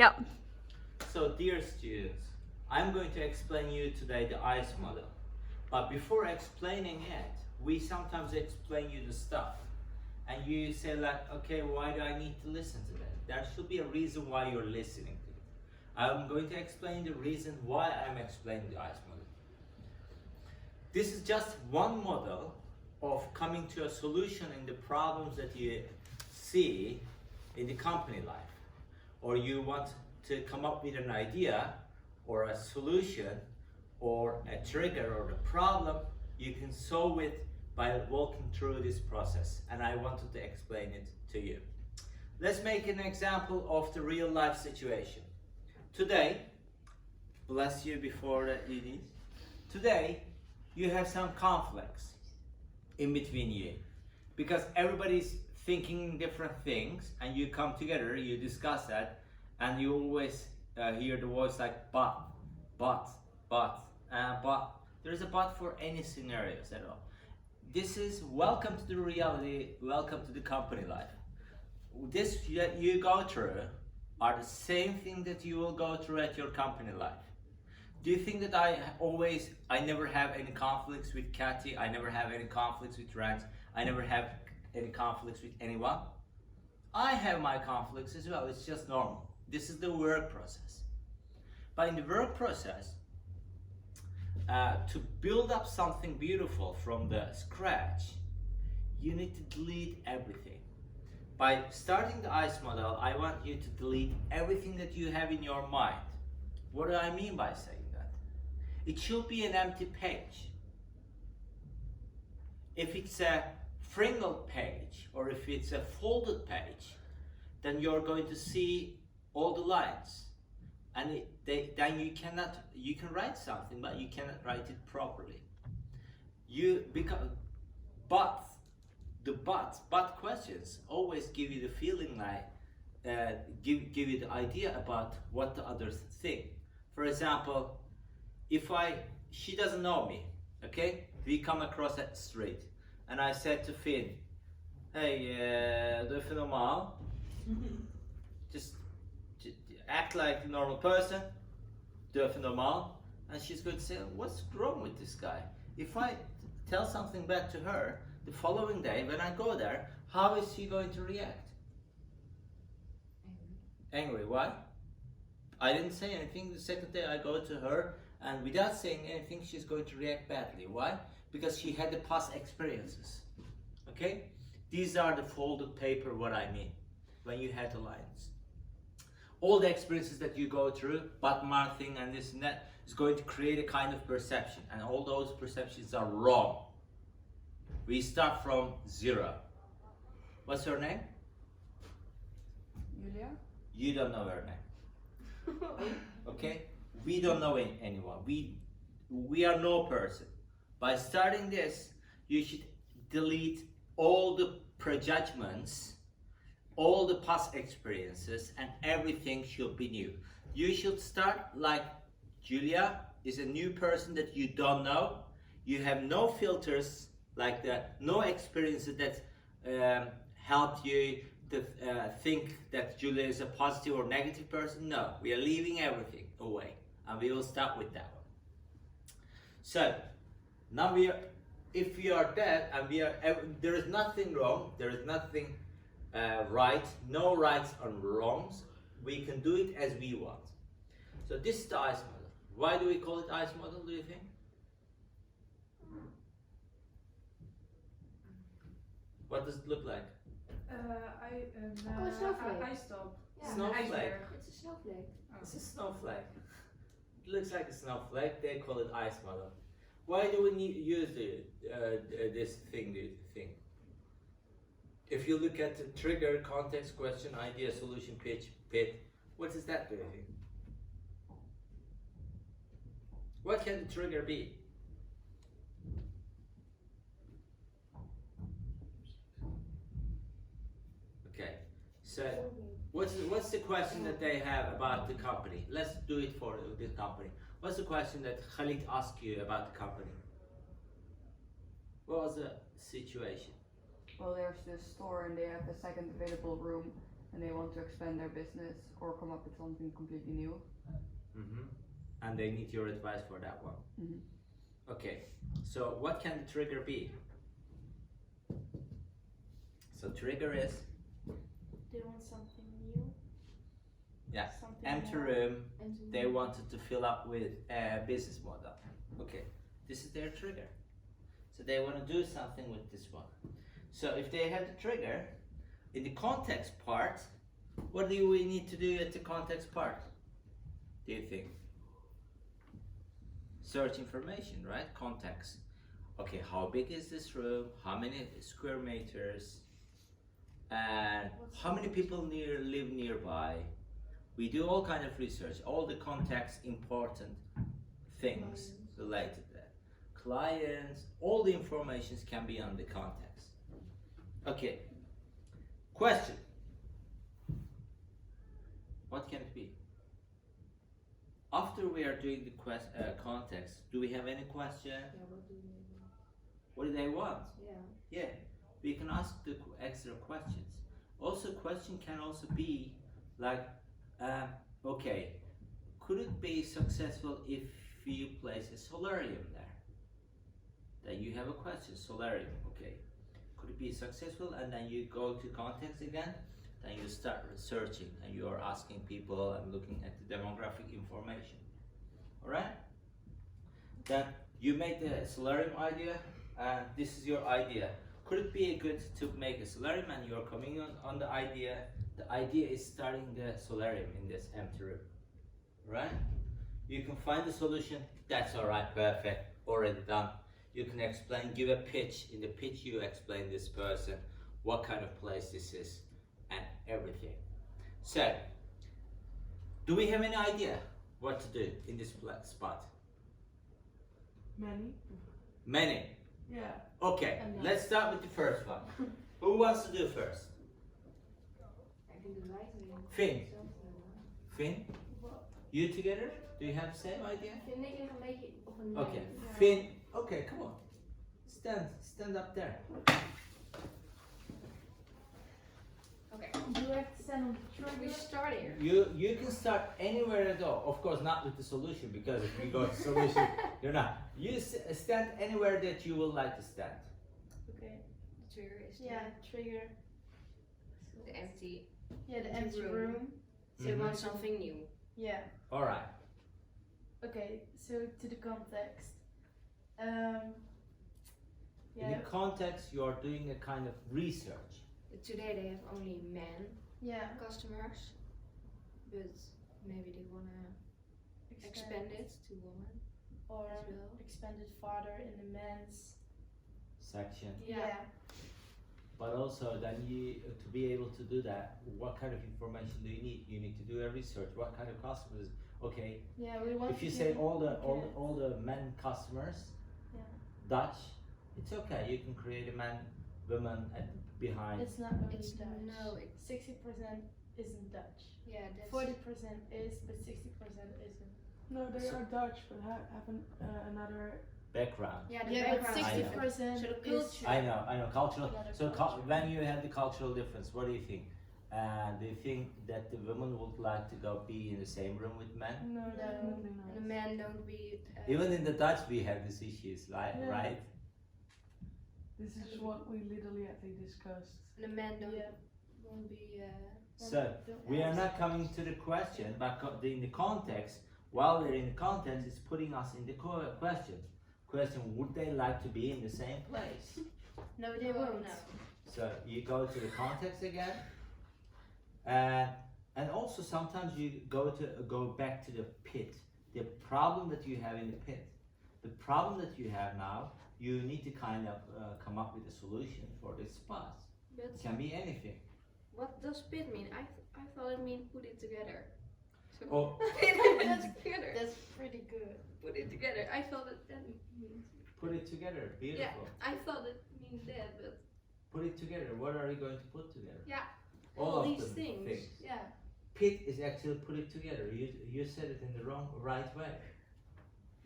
Yeah. So dear students, I'm going to explain you today the Icemodel. But before explaining it, we sometimes explain you the stuff. And you say like, okay, why do I need to listen to that? There should be a reason why you're listening to it. I'm going to explain the reason why I'm explaining the Icemodel. This is just one model of coming to a solution in the problems that you see in the company life. Or you want to come up with an idea or a solution or a trigger or a problem, you can solve it by walking through this process, and I wanted to explain it to you. Let's make an example of the real life situation. Today, bless you before that you need. Today, you have some conflicts in between you because everybody's thinking different things, and you come together, you discuss that, and you always hear the voice like but. There's a but for any scenarios at all. This is welcome to the reality, welcome to the company life. This that you go through are the same thing that you will go through at your company life. Do you think that I never have any conflicts with Kathy, I never have any conflicts with Rand, I never have any conflicts with anyone? I have my conflicts as well, it's just normal. This is the work process. But in the work process, to build up something beautiful from the scratch, you need to delete everything. By starting the Icemodel, I want you to delete everything that you have in your mind. What do I mean by saying that? It should be an empty page. If it's a fringled page or if it's a folded page, then you're going to see all the lines. And then you can write something, but you cannot write it properly. But questions always give you the feeling like, give you the idea about what the others think. For example, she doesn't know me, okay? We come across that street, and I said to Finn, hey, do you feel normal? Just act like a normal person, do you feel normal? And she's going to say, what's wrong with this guy? If I tell something back to her, the following day when I go there, how is she going to react? Angry, why? I didn't say anything. The second day I go to her, and without saying anything, she's going to react badly. Why? Because she had the past experiences. Okay? These are the folded paper, what I mean, when you had the lines. All the experiences that you go through, but mouthing and this and that, is going to create a kind of perception, and all those perceptions are wrong. We start from zero. What's her name? Julia? You don't know her name. Okay? We don't know anyone. We are no person. By starting this, you should delete all the prejudgments, all the past experiences, and everything should be new. You should start like Julia is a new person that you don't know. You have no filters like that, no experiences that helped you to think that Julia is a positive or negative person. No, we are leaving everything away, and we will start with that one. So now if we are that, and there is nothing wrong, there is nothing right, no rights or wrongs. We can do it as we want. So this is the Icemodel. Why do we call it Icemodel, do you think? What does it look like? snowflake. I stop. Yeah. Snowflake. It's a snowflake. It's a snowflake. It looks like a snowflake. They call it Icemodel. Why do we use this thing, do you think? If you look at the trigger, context, question, idea, solution, pitch, pit, what does that do, you think? What can the trigger be? Okay, so what's the question that they have about the company? Let's do it for the company. What's the question that Khalid asked you about the company? What was the situation? Well, there's the store and they have a second available room, and they want to expand their business or come up with something completely new. And they need your advice for that one. Okay, so what can the trigger be? So trigger is, They want something new. yeah, Something empty more. room. They wanted to fill up with a business model. Okay, this is their trigger. So they want to do something with this one. So if they have the trigger, in the context part, what do we need to do at the context part? Do you think? Search information, right? Context. Okay, how big is this room? How many square meters? And how many people live nearby? We do all kind of research, all the context important things related to that. Clients, all the informations can be on the context. Okay, question. What can it be? After we are doing the context, do we have any question? Yeah, what do they want? What do they want? Yeah. Yeah, we can ask the extra questions. Also, question can also be like, okay, could it be successful if you place a solarium there? Then you have a question, solarium, okay. Could it be successful? And then you go to context again, then you start researching and you are asking people and looking at the demographic information. All right? Then you made the solarium idea, and this is your idea. Could it be good to make a solarium, and you're coming on the idea? The idea is starting the solarium in this empty room, right? You can find the solution. That's all right, perfect, already done. You can explain, give a pitch. In the pitch, you explain this person what kind of place this is and everything. So, do we have any idea what to do in this spot? Many. Many. Yeah. Okay, Enough. let's start with the first one. Who wants to do first? I can do right. Finn. Finn? You together? Do you have the same idea? Vind ik een beetje op een Okay, lijn. Finn. Okay, come on. Stand up there. Okay. Do you have to stand on the We trigger? start here. You can start anywhere at all. Of course, not with the solution, because if you go to solution, you're not. You stand anywhere that you would like to stand. Okay. The trigger is Yeah, trigger. the empty. Yeah, the Empty empty room. room. So you Mhm. want something new. Yeah. All right. Okay, so to the context. In Yeah. the context, you are doing a kind of research. Today they have only men Yeah. customers, but maybe they wanna expand it to women Or as well. expand it farther in the men's. Section. Yeah. But also, then you to be able to do that, what kind of information do you need? You need to do a research. What kind of customers? Okay, Yeah, we want if you to say do- all the men customers, Yeah. Dutch, it's okay. You can create a man, woman at behind. It's not only It's Dutch. no, it, 60% isn't Dutch. yeah, that's 40% is, but 60% isn't. No, they So- are Dutch, but have another. Background. yeah, the Yeah, but background. I know. 60% So the is culture. I know cultural. Another So culture. when you have the cultural difference, what do you think? Do you think that the women would like to go be in the same room with men? No, definitely And the not. men don't be. Even in the Dutch, we have these issues, like Yeah. right? This is what we literally I think discussed. And the men don't Yeah. won't be. So we are not coming to the question, but in the context. While we're in the context, it's putting us in the question. Question: would they like to be in the same place? No, they won't. No. So you go to the context again, and also sometimes you go back to the pit. The problem that you have in the pit, the problem that you have now, you need to kind of come up with a solution for this spot. But It can be anything. what does pit mean? I thought it mean put it together. So Oh. put it together. That's pretty good. Put it together. I thought that means. Put it together. Beautiful. I thought it means that, but Put it together. What are you going to put together? Yeah, All all of these them things. Yeah. Pit is actually put it together. You said it in the right way.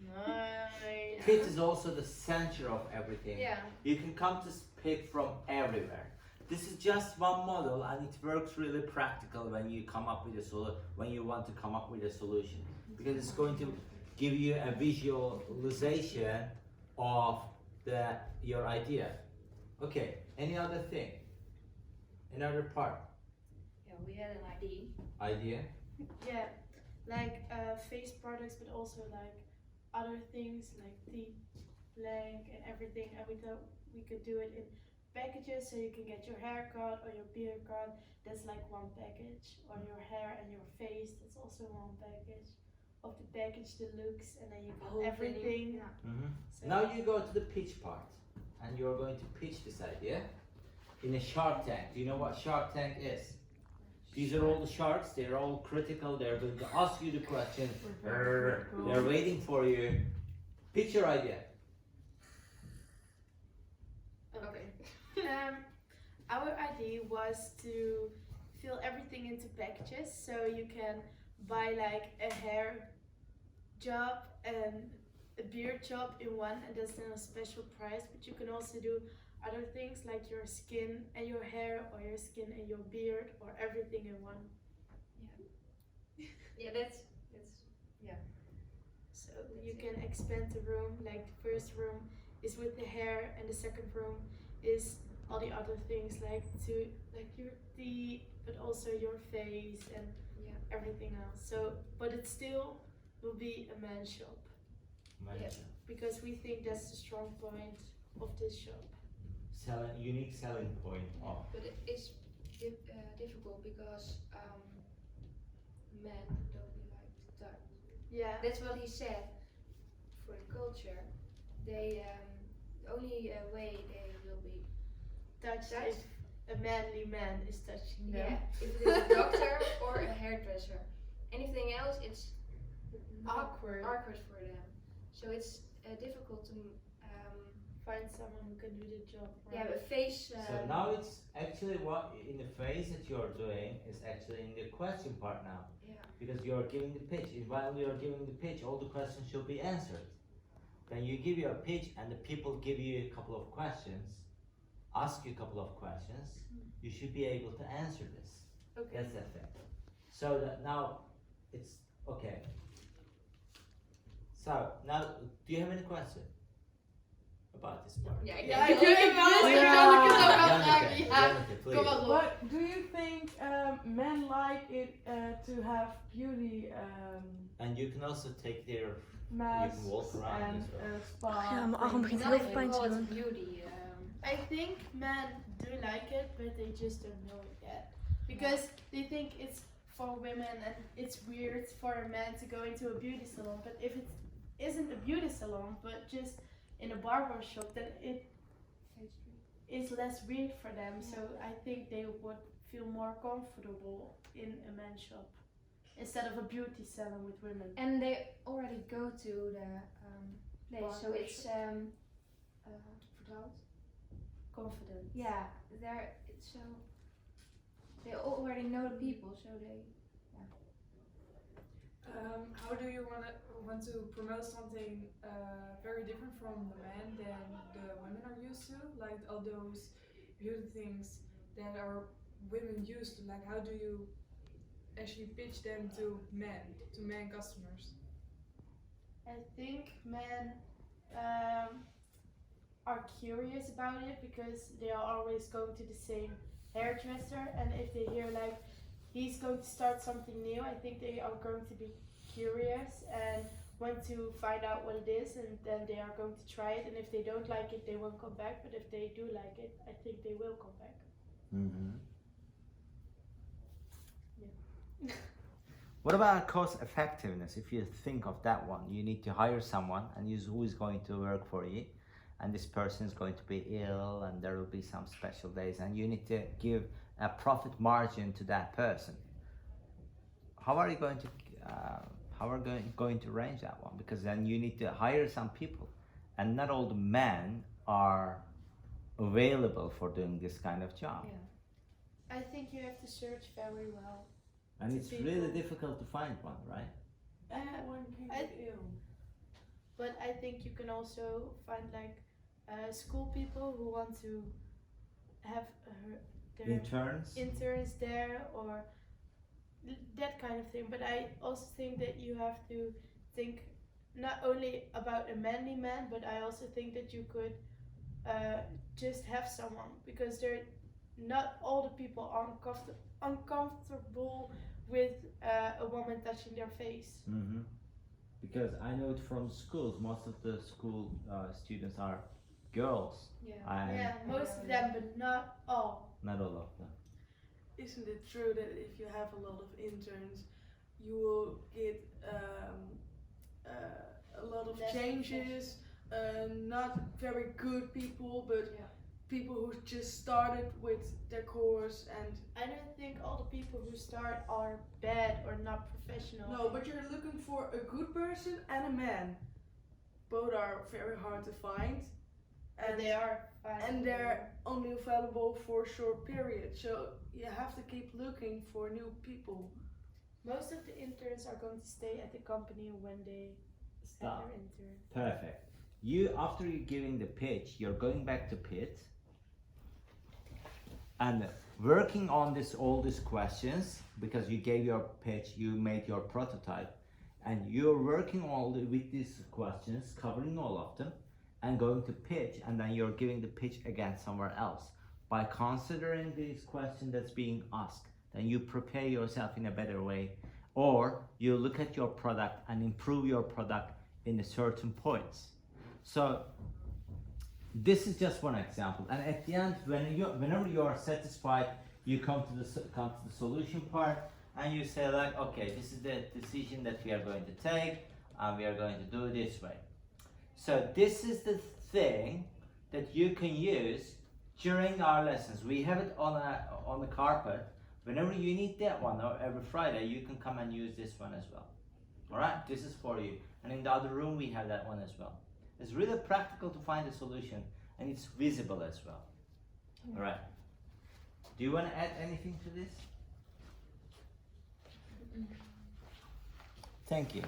Nice. Pit is also the center of everything. Yeah. You can come to pit from everywhere. This is just one model, and it works really practical when you come up with when you want to come up with a solution, because it's going to give you a visualization of your idea. Okay, any other thing? Another part? Yeah, we had an idea. Idea? Yeah, like face products, but also like other things like teeth, blank, and everything. And we thought we could do it in packages, so you can get your hair cut or your beard cut. That's like one package. Or your hair and your face. That's also one package. Of the package, the looks, and then you got Whole everything. thing, yeah. Mm-hmm. So Now you go to the pitch part, and you're going to pitch this idea in a Shark Tank. Do you know what Shark Tank is? These are all the sharks. They're all critical. They're going to ask you the question. They're waiting for you. Pitch your idea. Okay. Our idea was to fill everything into packages, so you can buy like a hair job and a beard job in one, and that's then a special price. But you can also do other things like your skin and your hair, or your skin and your beard, or everything in one. Yeah, that's So you can expand the room. Like the first room is with the hair, and the second room is all the other things like your teeth, but also your face and everything else. So, but it still will be a man's shop, because we think that's the strong point of this shop. Unique selling point of. But it's difficult because men don't like to touch. Yeah. That's what he said. For the culture, they the only way they will be Touched touched. if a manly man is touching them. if it is a doctor or a hairdresser. Anything else, it's Awkward. awkward for them. So it's difficult to Find someone who can do the job. Right? yeah, but face. So now it's actually what in the phase that you're doing is actually in the question part now, Yeah. because you're giving the pitch. And while you're giving the pitch, all the questions should be answered. Then you give your pitch, and the people give you a couple of questions, ask you a couple of questions. You should be able to answer this. Okay. That's the thing. So that now it's okay. So now, do you have any question about this part? Yeah, Ja, ik wil even wel eens Janneke zou gaan vragen. Ja, Janneke, please. kom maar op. But do you think men like it to have beauty And you can also take their masks walk around and as well. spa? Ja, mijn arm begint Not heel even pijn te call it doen. beauty. I think men do like it, but they just don't know it yet. Because they think it's for women and it's weird for a man to go into a beauty salon. But if it isn't a beauty salon, but just in a barber shop, then it is less weird for them. So I think they would feel more comfortable in a men's shop instead of a beauty salon with women. And they already go to the place, so it's vertrouwd. Confident. Yeah, it's so they already know the people, so they. How do you want to promote something very different from the men than the women are used to? Like all those beauty things that are women used to. Like how do you actually pitch them to men customers? I think men are curious about it because they are always going to the same hairdresser, and if they hear like he's going to start something new, I think they are going to be curious and want to find out what it is, and then they are going to try it, and if they don't like it they won't come back, but if they do like it I think they will come back. Mm-hmm. Yeah. What about cost effectiveness? If you think of that one, you need to hire someone and who is going to work for you, and this person is going to be ill, and there will be some special days, and you need to give a profit margin to that person. How are you going to going to arrange that one? Because then you need to hire some people, and not all the men are available for doing this kind of job. Yeah. I think you have to search very well. And it's people. really difficult to find one, right? One can I- get ill. But I think you can also find like school people who want to have their Interns. interns there or that kind of thing. But I also think that you have to think not only about a manly man, but I also think that you could just have someone, because they're not all the people are uncomfortable with a woman touching their face. Mm-hmm. Because I know it from schools, most of the school students are girls. Yeah. And Yeah, most of them, but not all. not all of them. Isn't it true that if you have a lot of interns, you will get a lot of Less changes? Not very good people, but Yeah. people who just started with their course and I don't think all the people who start are bad or not professional. no, but you're looking for a good person and a man. Both are very hard to find, And they are fine. and they're only available for a short period. So you have to keep looking for new people. Most of the interns are going to stay at the company when they Stop. have their intern. Perfect. You, after you giving the pitch, you're going back to pit and working on all these questions, because you gave your pitch, you made your prototype, and you're working with these questions, covering all of them, and going to pitch, and then you're giving the pitch again somewhere else. By considering these questions that's being asked, then you prepare yourself in a better way, or you look at your product and improve your product in a certain points. So this is just one example, and at the end, whenever you are satisfied, you come to the solution part, and you say like, okay, this is the decision that we are going to take, and we are going to do it this way. So this is the thing that you can use during our lessons. We have it on the carpet. Whenever you need that one, or every Friday, you can come and use this one as well. All right, this is for you. And in the other room, we have that one as well. It's really practical to find a solution, and it's visible as well. All right. Do you want to add anything to this? Thank you.